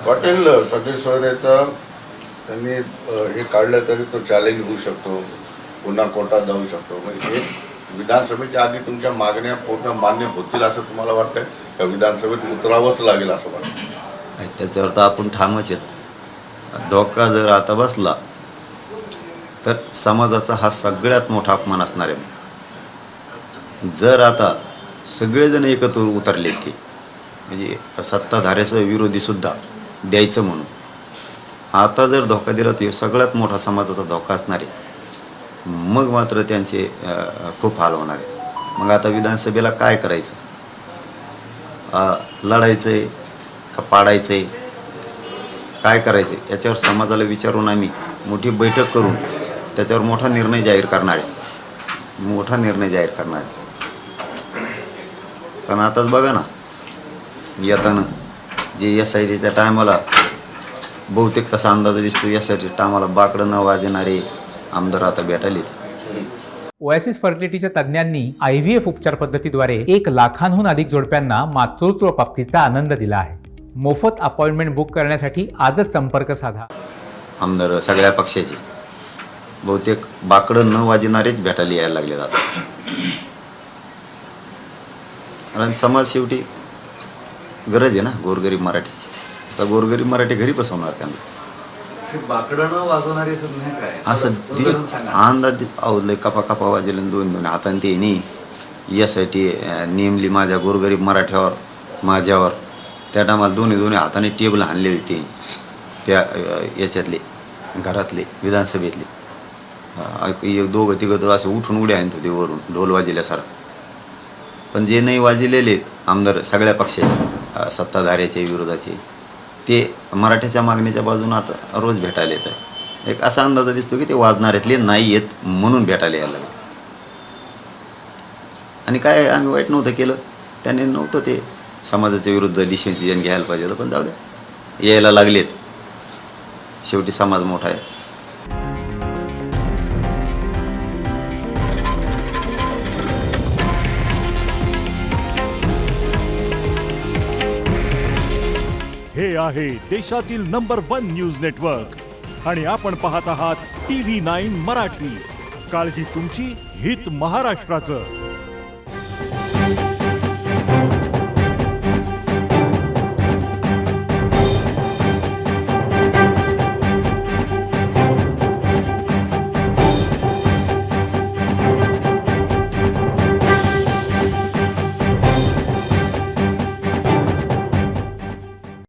पाटील सदस्यता त्यांनी हे काढलं तरी तो चॅलेंज होऊ शकतो, पुन्हा कोर्टात जाऊ शकतो. म्हणजे हे विधानसभेच्या आधी तुमच्या मागण्या पूर्ण मान्य होतील असं तुम्हाला वाटतंय का विधानसभेत उतरावंच लागेल असं वाटतं? त्याच्यावर तर आपण ठामच आहेत. धोका जर आता बसला तर समाजाचा हा सगळ्यात मोठा अपमान असणार आहे. जर आता सगळेजण एकत्र उतरले ते म्हणजे सत्ताधाऱ्याचा विरोधीसुद्धा द्यायचं म्हणून, आता जर धोका दिला तर सगळ्यात मोठा समाजाचा धोका असणार आहे. मग मात्र त्यांचे खूप हाल होणार आहेत. मग आता विधानसभेला काय करायचं, लढायचं आहे का पाडायचं आहे, काय करायचं आहे याच्यावर समाजाला विचारून आम्ही मोठी बैठक करून त्याच्यावर मोठा निर्णय जाहीर करणार आहे. कारण आताच बघा ना, येताना जे SITच्या टायमाला बहुतेक तसा अंदाज दिसतो, SITच्या टायमाला बाकडं न वाजणारे आमदार आता भेटायलेत. ओएसिस फर्टिलिटीच्या तज्ज्ञांनी IVF उपचार पद्धतीद्वारे 1 लाखांहून अधिक जोडप्यांना मातृत्व प्राप्तीचा आनंद दिला आहे. मोफत अपॉइंटमेंट बुक करण्यासाठी आजच संपर्क साधा. आमदार सगळ्या पक्षाचे बहुतेक बाकडं न वाजणारेच भेटायला यायला लागले जातात. कारण समाज शेवटी गरज आहे ना गोरगरीब मराठीची. तर गोरगरीब मराठी घरी बसवणार त्यांना बाकडं न वाजवणारे काय असं अंदाज लय कपा वाजले दोन हाताने ते नाही यासाठी नेमली माझ्या गोरगरीब मराठ्यावर माझ्यावर. त्या टायमाला दोन्ही हाताने टेबल आणले होते त्या याच्यातले घरातले विधानसभेतले. दोघं तिघं असे उठून उड्या आणत होते वरून ढोल वाजल्यासारखं. पण जे नाही वाजलेले आमदार सगळ्या पक्षाचे सत्ताधाऱ्याचे विरोधाचे ते मराठ्याच्या मागणीच्या बाजूने आता रोज भेटायला येतात. एक असा अंदाज दिसतो की ते वाजणाऱ्यातले नाही येत म्हणून भेटायला यायला लागले. आणि काय आम्ही वाईट नव्हतं केलं, त्याने नव्हतं ते समाजाच्या विरुद्ध डिसिजन घ्यायला पाहिजे होतं, पण जाऊ द्या यायला लागलेत. शेवटी समाज मोठा आहे. हे आहे देशातील नंबर 1 न्यूज नेटवर्क आणि आपण पाहत आहात TV9 मराठी. काळजी तुमची, हित महाराष्ट्राचं.